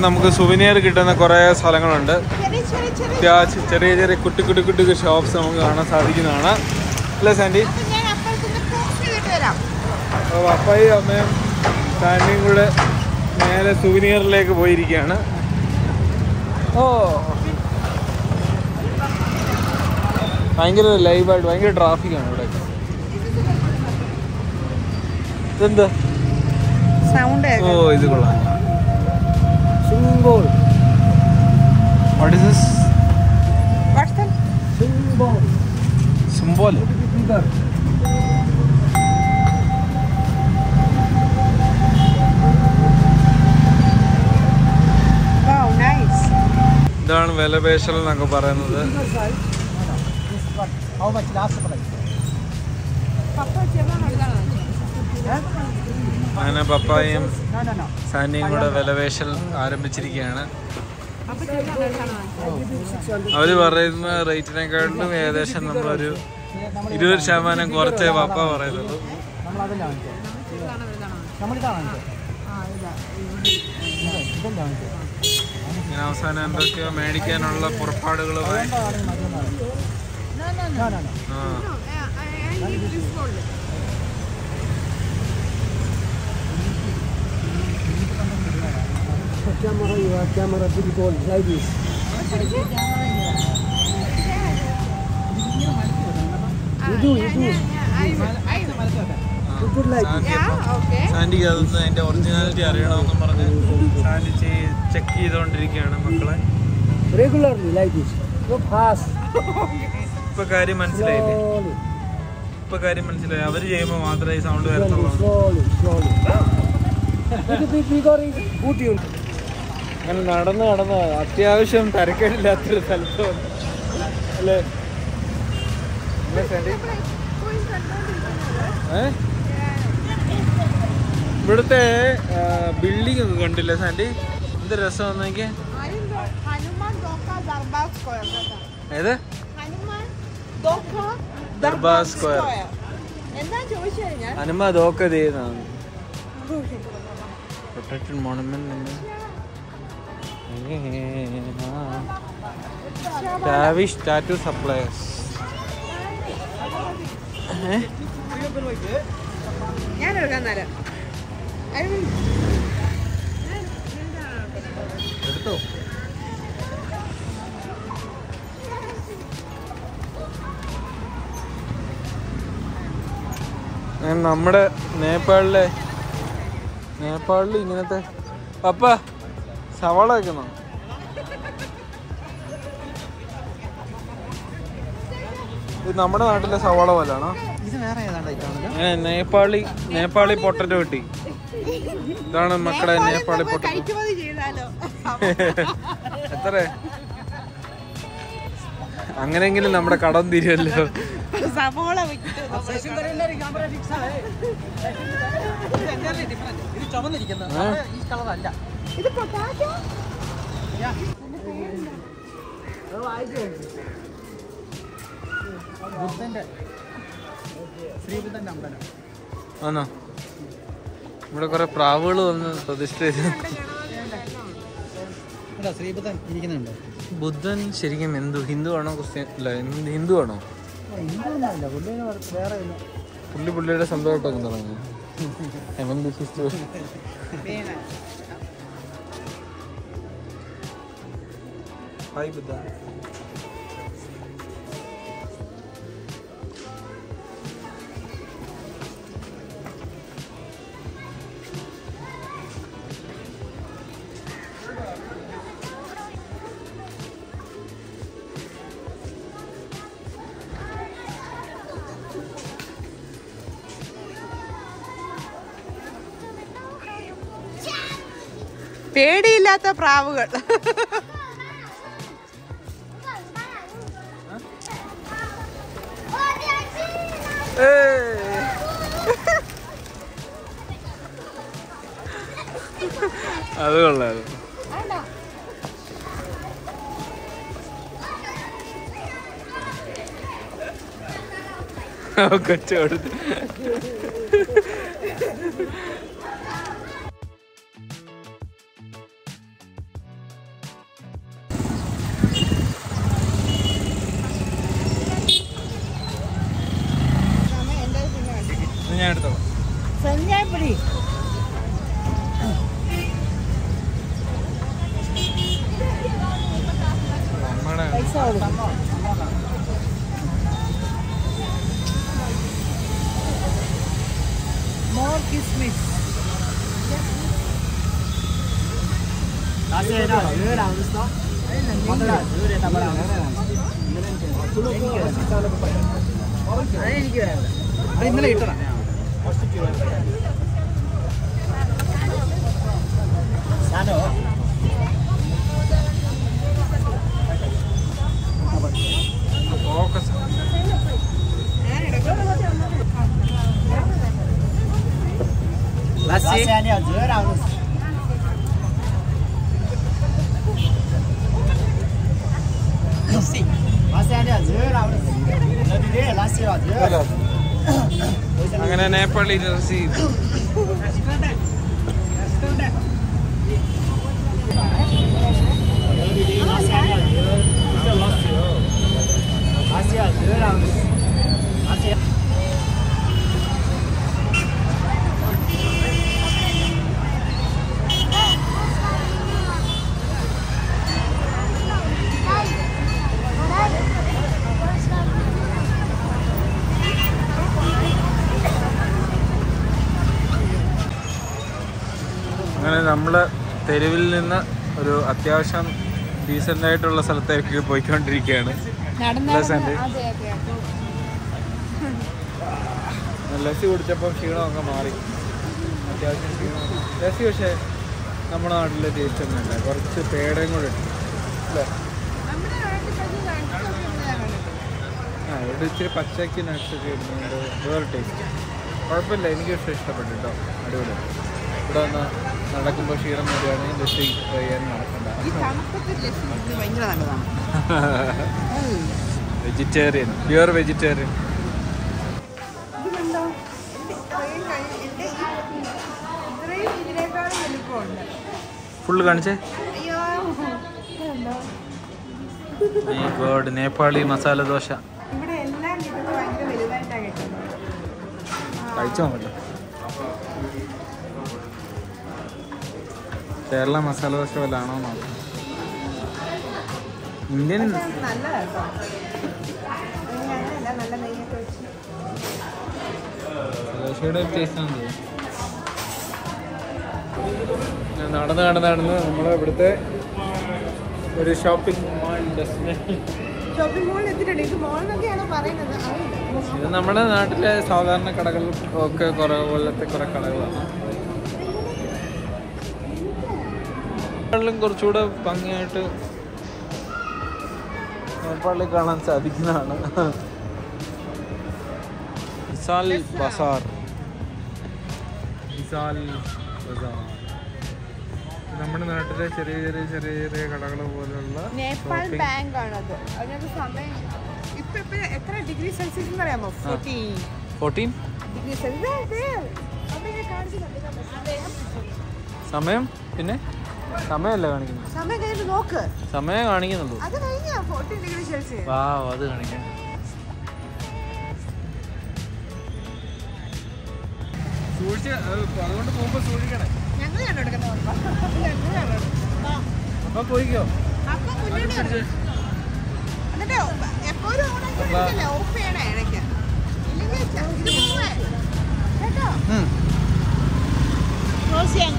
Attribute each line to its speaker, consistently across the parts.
Speaker 1: നമുക്ക് സുവനിയർ കിട്ടുന്ന കുറേ സ്ഥലങ്ങളുണ്ട്. അത്യാവശ്യം ചെറിയ ചെറിയ കുട്ടി ഷോപ്സ് നമുക്ക് കാണാൻ സാധിക്കുന്നതാണ് അല്ലേ സാൻഡി? അപ്പോൾ പപ്പായും അമ്മയും സാൻഡിയും കൂടെ നേരെ സുവനിയറിലേക്ക് പോയിരിക്കുകയാണ്. ഓ ഭയങ്കര ലൈവായിട്ട് ഭയങ്കര ട്രാഫിക്കാണ് ഇവിടെ. ഇതെന്താ സൗണ്ട്? ഓ ഇത് കൊള്ളാം. Symbol. What is this?
Speaker 2: What's that?
Speaker 1: Symbol. Symbol.
Speaker 2: Wow, nice.
Speaker 1: ഇതാണ് വിലപേശൽ എന്നൊക്കെ പറയുന്നത്.
Speaker 3: How much last price?
Speaker 1: അങ്ങനെ പപ്പായും സാൻഡിയും കൂടെ വിലപേശൽ ആരംഭിച്ചിരിക്കുകയാണ്. അവർ പറയുന്ന റേറ്റിനെക്കാട്ടിലും ഏകദേശം നമ്മളൊരു 20% കുറച്ചേ പപ്പ പറയുന്നുള്ളൂ. ഇങ്ങനെ അവസാനം എന്തൊക്കെയോ മേടിക്കാനുള്ള പുറപ്പാടുകളുമായി
Speaker 3: Camera difficult like this.
Speaker 1: സാൻഡിക്ക് അതൊന്ന് അതിന്റെ ഒറിജിനാലിറ്റി അറിയണമെന്നും പറഞ്ഞ് സാൻഡി ചെക്ക് ചെയ്തോണ്ടിരിക്കുകയാണ് മക്കളെ.
Speaker 3: Regularly like this. So fast.
Speaker 1: ഇപ്പൊ കാര്യം മനസ്സിലായില്ലേ? അവര് ചെയ്യുമ്പോ മാത്രമേ ഈ സൗണ്ട് വരത്തുള്ളൂ. അങ്ങനെ നടന്ന് അത്യാവശ്യം തരക്കേടില്ലാത്തൊരു സ്ഥലത്ത് അല്ലേ? ഇവിടുത്തെ ബിൽഡിംഗ് ഒക്കെ കണ്ടില്ലേ സാൻഡി? എന്ത് രസം വന്നെനിക്ക്. ഏത് ദർബാർ സ്ക്വയർ? ഹനുമാ ദോക്ക ചെയ്യുന്നതാണ്. Protected monument. Lavish tattoo suppliers.
Speaker 2: ഞാൻ എടുക്കാൻ തരാം.
Speaker 1: എടുത്തോ. നമ്മുടെ നേപ്പാളിൽ ഇങ്ങനത്തെ പപ്പ സവാള വെക്കുന്നോ? ഇത് നമ്മുടെ നാട്ടിലെ സവാള പോലാണോ? നേപ്പാളി പൊട്ടറ്റോ കിട്ടി. ഇതാണ് മക്കളെ നേപ്പാളി പൊട്ടറ്റോ. എത്ര അങ്ങനെയെങ്കിലും നമ്മുടെ കടം തീരുമല്ലോ. ആണോ? ഇവിടെ കുറെ പ്രാവുകൾ വന്ന് പ്രതിഷ്ഠ ചെയ്ത്. ബുദ്ധൻ ശരിക്കും ഹിന്ദു ആണോ ക്രിസ്ത്യൻ? അല്ല, ഹിന്ദു ആണോ? പുള്ളിയുടെ സ്വന്തമായിട്ടൊക്കെ തുടങ്ങി. ഹായ് ബുദ്ധ.
Speaker 2: പേടിയില്ലാത്ത പ്രാവുകൾ.
Speaker 1: അത് കൊള്ളായിരുന്നു. കൊച്ചോടുത്ത്
Speaker 2: More kismis.
Speaker 3: ഇന്നലെ ഇട്ടതാ
Speaker 1: ഫോക്കസ് അങ്ങനെ നേപ്പാളി റസീദ് അങ്ങനെ നമ്മൾ തെരുവിൽ നിന്ന് ഒരു അത്യാവശ്യം ഡീസൻ്റ് ആയിട്ടുള്ള സ്ഥലത്തേക്ക് പോയിക്കൊണ്ടിരിക്കുകയാണ്. ലസ്സി കുടിച്ചപ്പോൾ ക്ഷീണമൊക്കെ മാറി. അത്യാവശ്യം ക്ഷീണം. ലസ്സി പക്ഷേ നമ്മുടെ നാട്ടിലെ ടേസ്റ്റ് ഒന്നുമില്ല. കുറച്ച് പേടയും കൂടെ ഉണ്ട് അല്ലേ? ആ ഇവിടെ ഇച്ചിരി പച്ചയ്ക്ക് നട്ട്സൊക്കെ ഇടുന്നുണ്ട്. വേറെ ടേസ്റ്റ് കുഴപ്പമില്ല. എനിക്ക് ഇഷ്ടപ്പെട്ടു കേട്ടോ. അടിപൊളി. ഇവിടെ വന്ന് നടക്കുമ്പോൾ ക്ഷീണം വരികയാണെങ്കിൽ ലസ്സി ചെയ്യാൻ നടക്കണ്ട. Vegetarian, pure vegetarian. ഫുള്ള് കാണിച്ചേ. ഗോഡ് നേപ്പാളി മസാല ദോശ കഴിച്ചോ നോക്കട്ടെ. കേരള മസാല ദോശ വല്ല ആണോ നോക്കാം. ഇന്ത്യൻ ദോശയുടെ ടേസ്റ്റാണ്. നടന്ന് നമ്മുടെ ഇവിടുത്തെ ഒരു ഷോപ്പിംഗ് മാൾ ഡെസ്റ്റിനേഷൻ. ഇത് നമ്മുടെ നാട്ടിലെ സാധാരണ കടകൾ ഒക്കെ പോലത്തെ കുറെ കടകളാണ്. കുറച്ചുകൂടെ ഭംഗിയായിട്ട് നേപ്പാളിൽ കാണാൻ സാധിക്കുന്നതാണ് വിസാൽ ബസാർ. നമ്മുടെ നാട്ടിലെ ചെറിയ കടകൾ പോലുള്ള
Speaker 2: നേപ്പാൾ ബാങ്ക് ആണത്. അതിനകത്ത് സമയം ഇപ്പൊ എത്ര ഡിഗ്രി സെൽഷ്യസ് എന്ന് അറിയാമോ?
Speaker 1: 14
Speaker 2: ഡിഗ്രി സെൽഷ്യസ്.
Speaker 1: സമയം പിന്നെ സമയമല്ല കാണിക്കുന്നത്.
Speaker 2: സമയം കഴിഞ്ഞ് നോക്ക്.
Speaker 1: സമയം കാണിക്കുന്നുള്ളൂ.
Speaker 2: അത് കഴിഞ്ഞാ 14 ഡിഗ്രി സെൽഷ്യസ്.
Speaker 1: അത് കാണിക്കാം. അതുകൊണ്ട് പോകുമ്പോ സൂക്ഷിക്കണേ.
Speaker 2: ഞങ്ങൾ
Speaker 1: അപ്പൊ പോയിക്കോ.
Speaker 2: എന്നിട്ട് എപ്പോഴും ഓഫ് ചെയ്യണേ ഇടയ്ക്ക്. ഇല്ലെങ്കിൽ കേട്ടോ. ക്രോസ് ചെയ്യാം.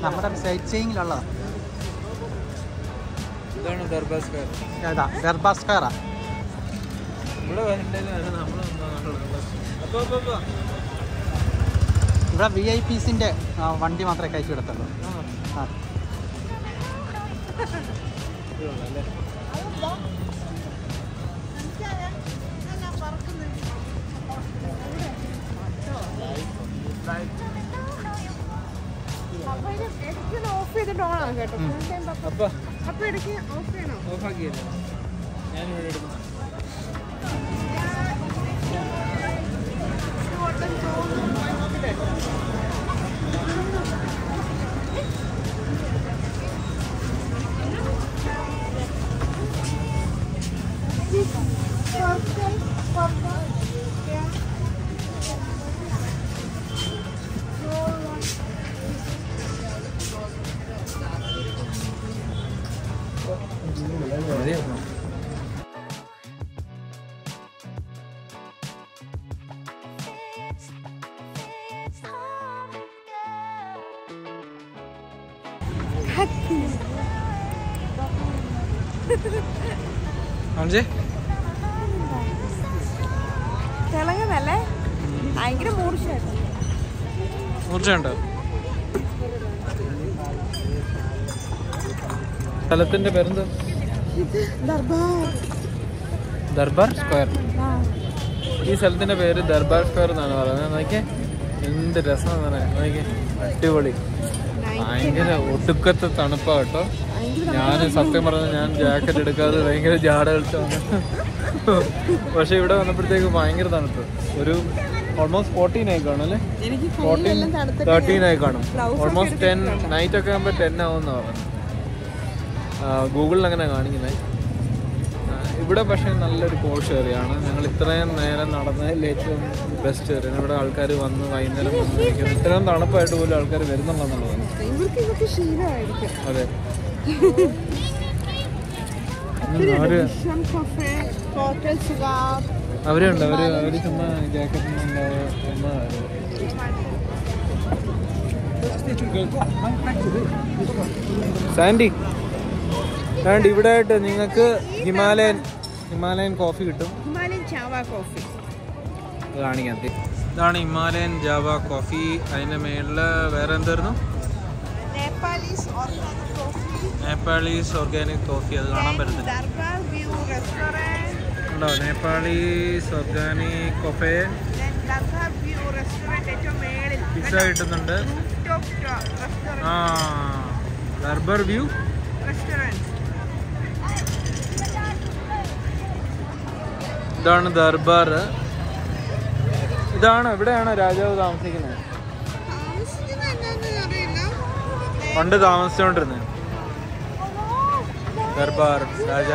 Speaker 3: നമ്മുടെ സൈറ്റ് സീയിങ്ങിലുള്ളതാണ്.
Speaker 1: ഇതാണ് ദർബാസ്കാർ.
Speaker 3: ദർബാസ്കാറാ
Speaker 1: ഇവിടെ
Speaker 3: ഇവിടെ VIPസിൻ്റെ വണ്ടി മാത്രമേ കയറ്റി വിടത്തുള്ളൂ. ആ
Speaker 2: ഓഫ് ചെയ്തിട്ട് ഓണാണ് കേട്ടോ. അപ്പൊ ഇടയ്ക്ക് ഓഫ് ചെയ്യണോ?
Speaker 1: ഓഫാക്കിയല്ലോ ഞാനിവിടെ എടുക്കുന്നു.
Speaker 2: തിളങ്ങുന്നല്ലേ? ഭയങ്കര
Speaker 1: മൂർച്ചയുണ്ടോ? സ്ഥലത്തിന്റെ പേരെന്താ? ദർബാർ സ്ക്വയർ. ഈ സ്ഥലത്തിന്റെ പേര് ദർബാർ സ്ക്വയർ എന്നാണ് പറയുന്നത്. നോക്കിയേ എന്ത് രസമാണ്. നോക്കിയേ അടിപൊളി. ഭയങ്കര ഒടുക്കത്തെ തണുപ്പാ കേട്ടോ. ഞാൻ സത്യം പറഞ്ഞാൽ ഞാൻ ജാക്കറ്റ് എടുക്കാതെ ഭയങ്കര ജാട കളിച്ചു വന്നു. പക്ഷെ ഇവിടെ വന്നപ്പോഴത്തേക്ക് ഭയങ്കര തണുപ്പ്. ഒരു ഓൾമോസ്റ്റ് 14 ആയി കാണും അല്ലേ? 13 ആയി കാണും. ഓൾമോസ്റ്റ് 10 നൈറ്റ് ഒക്കെ ആകുമ്പോൾ 10 ആവുമെന്ന് പറഞ്ഞു. ഗൂഗിളിൽ അങ്ങനെ കാണിക്കുന്നത്. ഇവിടെ പക്ഷേ നല്ലൊരു പോഷ് ഏരിയയാണ്. ഞങ്ങൾ ഇത്രയും നേരം നടന്നതിൽ ഏറ്റവും ബെസ്റ്റ് ഏരിയ. ഇവിടെ ആൾക്കാർ വന്ന് വൈകുന്നേരം വന്നിരിക്കുന്നു. ഇത്രയും തണുപ്പായിട്ട് പോലും ആൾക്കാർ വരുന്നുണ്ടെന്നുള്ളതാണ്. അതെ അവരുണ്ട്. അവര് ചുമ്മാ ജാക്കറ്റ് സാൻഡി ഇവിടെ ആയിട്ട് നിങ്ങൾക്ക് ഹിമാലയൻ കോഫി കിട്ടും. കാണിക്കാൻ. ഇതാണ് ഹിമാലയൻ ജാവ കോഫി. അതിന്റെ മേളില് വേറെ എന്തായിരുന്നു? Nepalese organic coffee. അത് കാണാൻ പറ്റുന്നില്ല. ഉണ്ടോ? Nepalese organic coffee. പിസ്സ കിട്ടുന്നുണ്ട്. ആ ദർബാർ വ്യൂ. ഇതാണ് ദർബാർ. ഇവിടെയാണോ രാജാവ് താമസിക്കുന്നത്? പണ്ട് താമസിച്ചോണ്ടിരുന്നത് ദർബാർ രാജ.